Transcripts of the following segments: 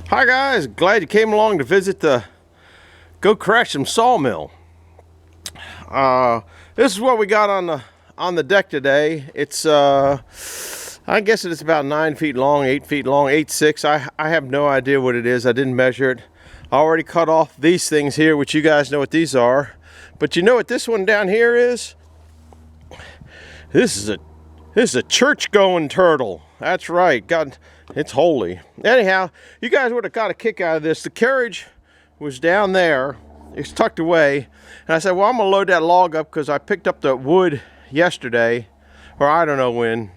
Hi guys, glad you came along to visit the Go Crash Some Sawmill. This is what we got on the deck today. It's I guess it's about 9 feet long, 8 feet long, 8'6". I have no idea what it is. I didn't measure it. I already cut off these things here, which you guys know what these are. But you know what this one down here is? This is a church-going turtle. That's right. God, it's holy. Anyhow, you guys would have got a kick out of this. The carriage was down there. It's tucked away. And I said, well, I'm going to load that log up because I picked up the wood yesterday, or I don't know when.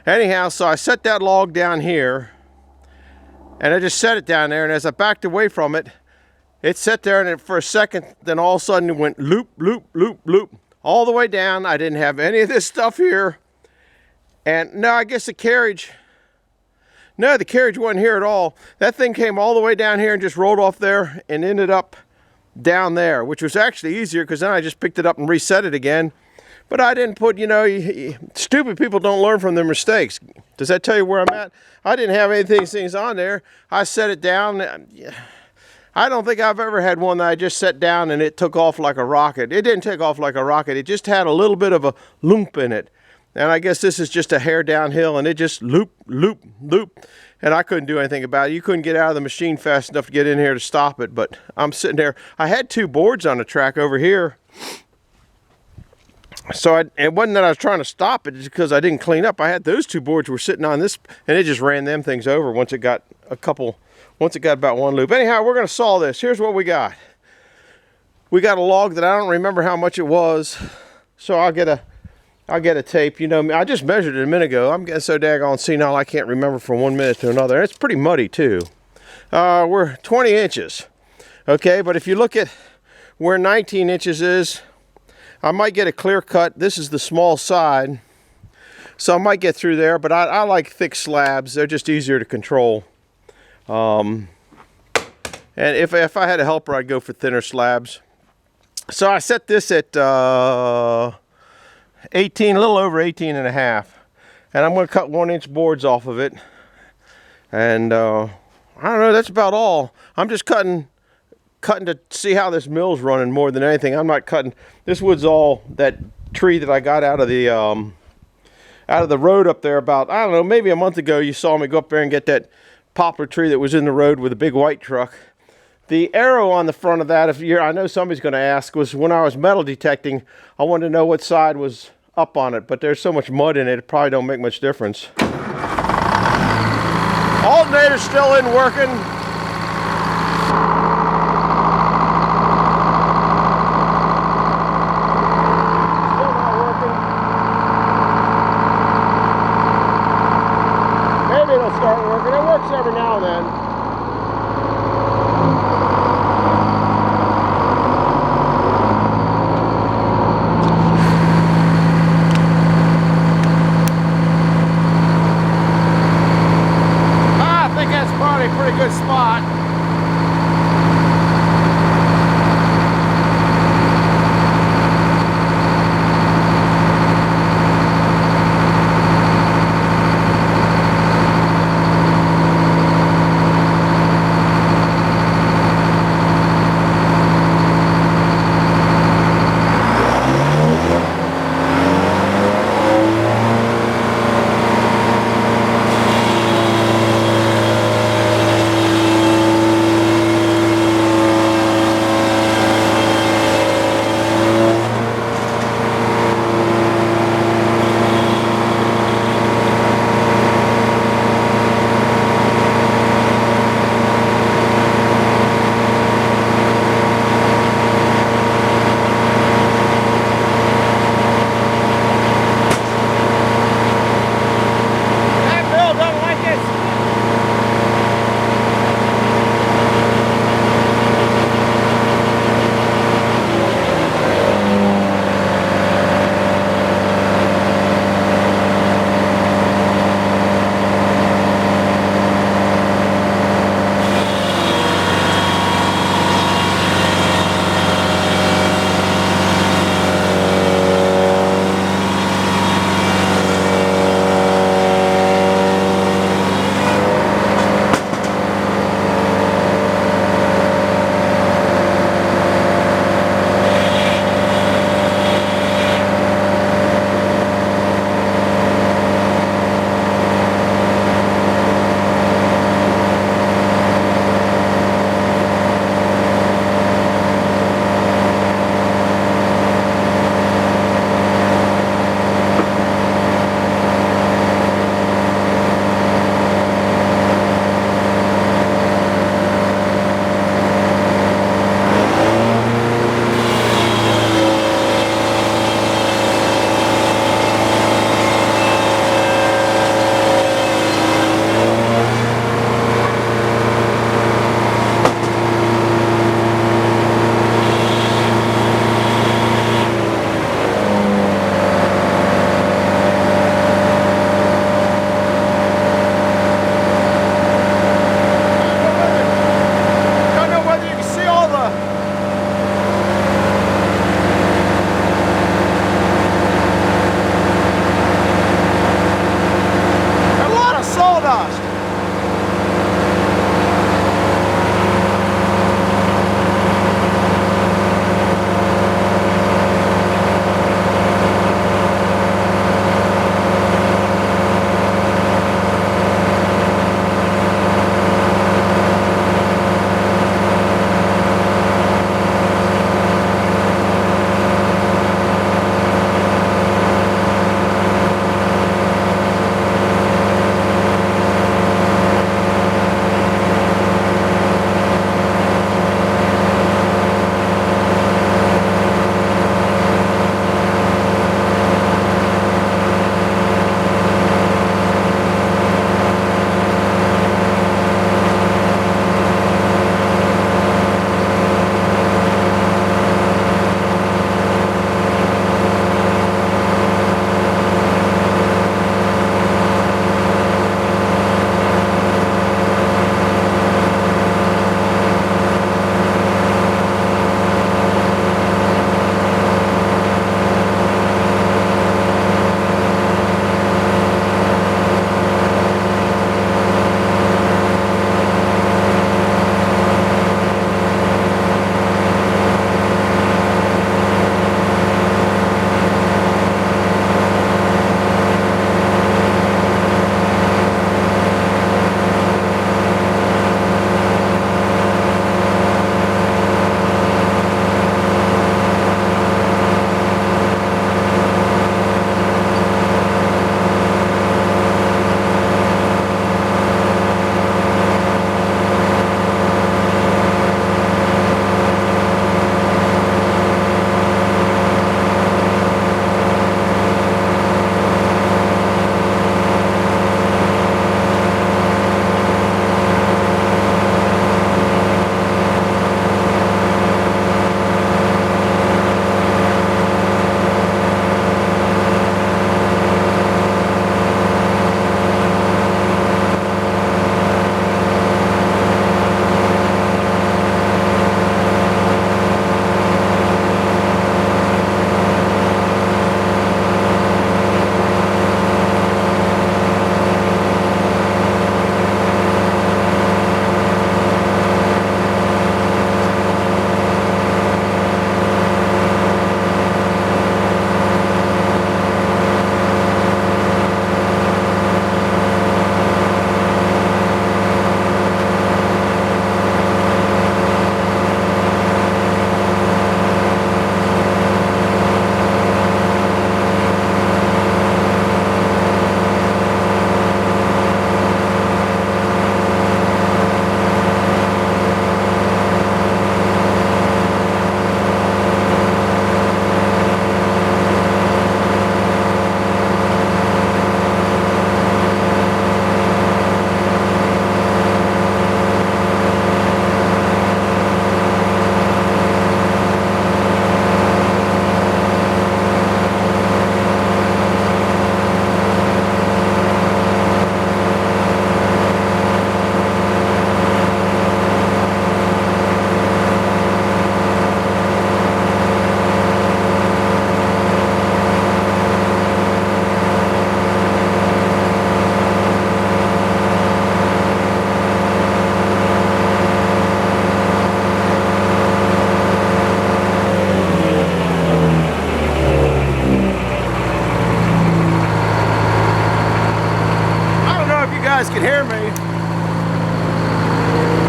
Anyhow, so I set that log down here, and I just set it down there. And as I backed away from it, it sat there, and for a second, then all of a sudden it went loop, loop, loop, loop, all the way down. I didn't have any of this stuff here. And no, I guess the carriage wasn't here at all. That thing came all the way down here and just rolled off there and ended up down there, which was actually easier because then I just picked it up and reset it again. But I didn't put, stupid people don't learn from their mistakes. Does that tell you where I'm at? I didn't have any of these things on there. I set it down. I don't think I've ever had one that I just set down and it took off like a rocket. It didn't take off like a rocket. It just had a little bit of a loop in it. And I guess this is just a hair downhill, and it just loop, loop, loop. And I couldn't do anything about it. You couldn't get out of the machine fast enough to get in here to stop it. But I'm sitting there. I had two boards on the track over here. So it wasn't that I was trying to stop it, just because I didn't clean up. I had those two boards were sitting on this, and it just ran them things over once it got about one loop. Anyhow, we're going to saw this. Here's what we got. We got a log that I don't remember how much it was. So I'll get a tape. You know me, I just measured it a minute ago. I'm getting so daggone senile I can't remember from 1 minute to another. And it's pretty muddy too. We're 20 inches. Okay, but if you look at where 19 inches is, I might get a clear cut. This is the small side, so I might get through there, but I like thick slabs. They're just easier to control. And if I had a helper, I'd go for thinner slabs. So I set this at 18, a little over 18 and a half. And I'm going to cut 1-inch boards off of it. And I don't know, that's about all. I'm just cutting to see how this mill's running more than anything. I'm not cutting. This wood's all that tree that I got out of the road up there about, I don't know, maybe a month ago. You saw me go up there and get that poplar tree that was in the road with a big white truck. The arrow on the front of that, I know somebody's going to ask, was when I was metal detecting, I wanted to know what side was up on it, but there's so much mud in it, it probably don't make much difference. Alternator's still in working. Still not working. Maybe it'll start working. It works every now and then. Pretty good spot.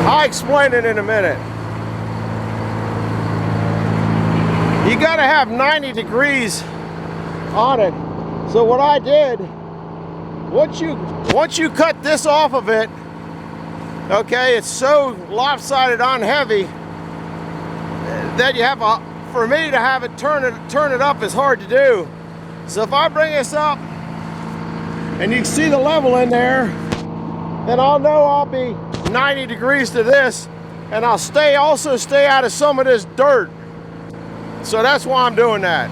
I'll explain it in a minute. You gotta have 90 degrees on it. So what I did, once you cut this off of it, okay, it's so lopsided on heavy that you have for me to have it turn it up is hard to do. So if I bring this up and you can see the level in there, then I'll know I'll be 90 degrees to this, and I'll also stay out of some of this dirt. So that's why I'm doing that.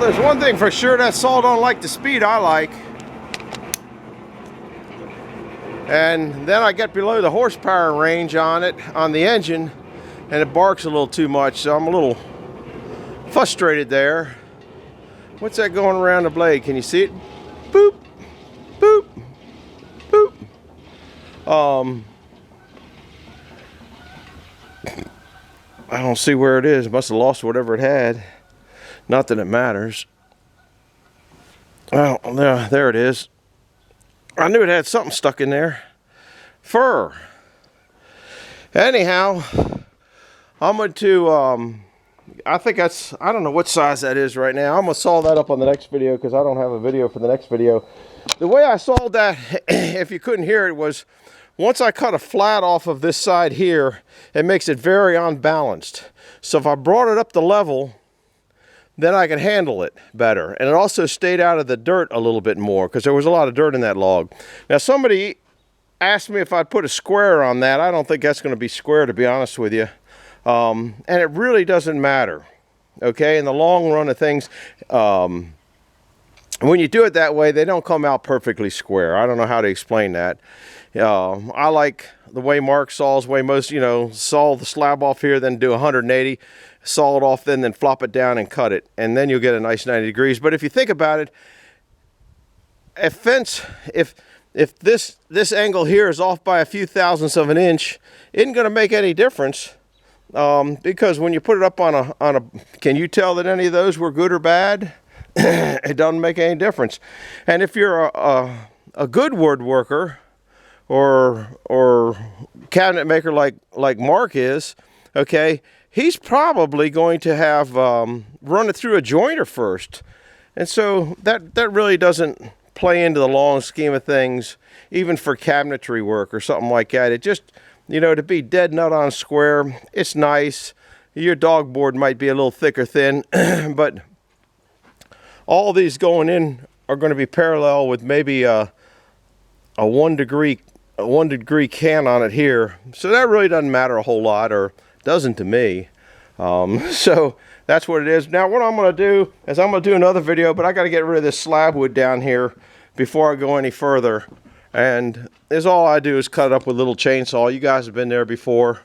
there's one thing for sure, that saw don't like the speed I like. And then I get below the horsepower range on it, on the engine, and it barks a little too much, so I'm a little frustrated there. What's that going around the blade? Can you see it? Boop, boop, boop. I don't see where it is. It must have lost whatever it had. Not that it matters. Well, there it is. I knew it had something stuck in there. Fur. Anyhow, I'm going to, I think that's, I don't know what size that is right now. I'm going to saw that up on the next video because I don't have a video for the next video. The way I sawed that, if you couldn't hear it, was once I cut a flat off of this side here, it makes it very unbalanced. So if I brought it up to level, then I can handle it better. And it also stayed out of the dirt a little bit more because there was a lot of dirt in that log. Now somebody asked me if I'd put a square on that. I don't think that's going to be square, to be honest with you. And it really doesn't matter. Okay, in the long run of things, when you do it that way, they don't come out perfectly square. I don't know how to explain that. I like the way Mark saws, way most, you know, saw the slab off here, then do 180, saw it off, then flop it down and cut it. And then you'll get a nice 90 degrees. But if you think about it, if this angle here is off by a few thousandths of an inch, it isn't going to make any difference. Because when you put it up on a, can you tell that any of those were good or bad? It doesn't make any difference. And if you're a good woodworker or cabinet maker like Mark is, okay, he's probably going to have run it through a jointer first. And so that really doesn't play into the long scheme of things, even for cabinetry work or something like that. It just, you know, to be dead nut on square, it's nice. Your dog board might be a little thick or thin, but all these going in are going to be parallel with maybe a 1 degree can on it here. So that really doesn't matter a whole lot, or doesn't to me. So that's what it is. Now what I'm going to do is I'm going to do another video, but I got to get rid of this slab wood down here before I go any further. And all I do is cut it up with a little chainsaw. You guys have been there before.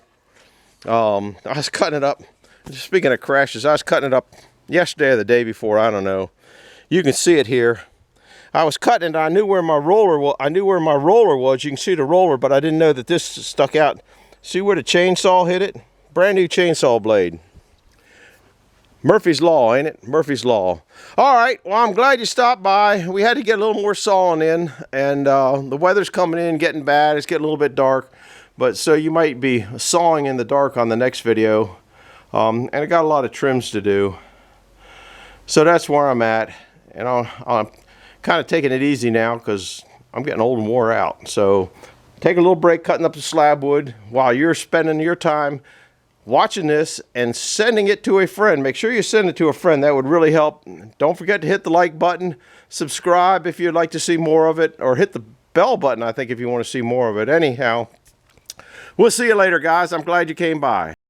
I was cutting it up. Speaking of crashes, I was cutting it up yesterday or the day before. I don't know. You can see it here. I was cutting it. I knew where my roller was. You can see the roller, but I didn't know that this stuck out. See where the chainsaw hit it? Brand new chainsaw blade. Murphy's Law, ain't it? Murphy's Law. All right, well, I'm glad you stopped by. We had to get a little more sawing in, and the weather's coming in, getting bad. It's getting a little bit dark, but so you might be sawing in the dark on the next video. And I got a lot of trims to do. So that's where I'm at, and I'm kind of taking it easy now because I'm getting old and wore out. So take a little break cutting up the slab wood while you're spending your time watching this and sending it to a friend. Make sure you send it to a friend. That would really help. Don't forget to hit the like button, subscribe if you'd like to see more of it, or hit the bell button, I think, if you want to see more of it. Anyhow, we'll see you later, guys. I'm glad you came by.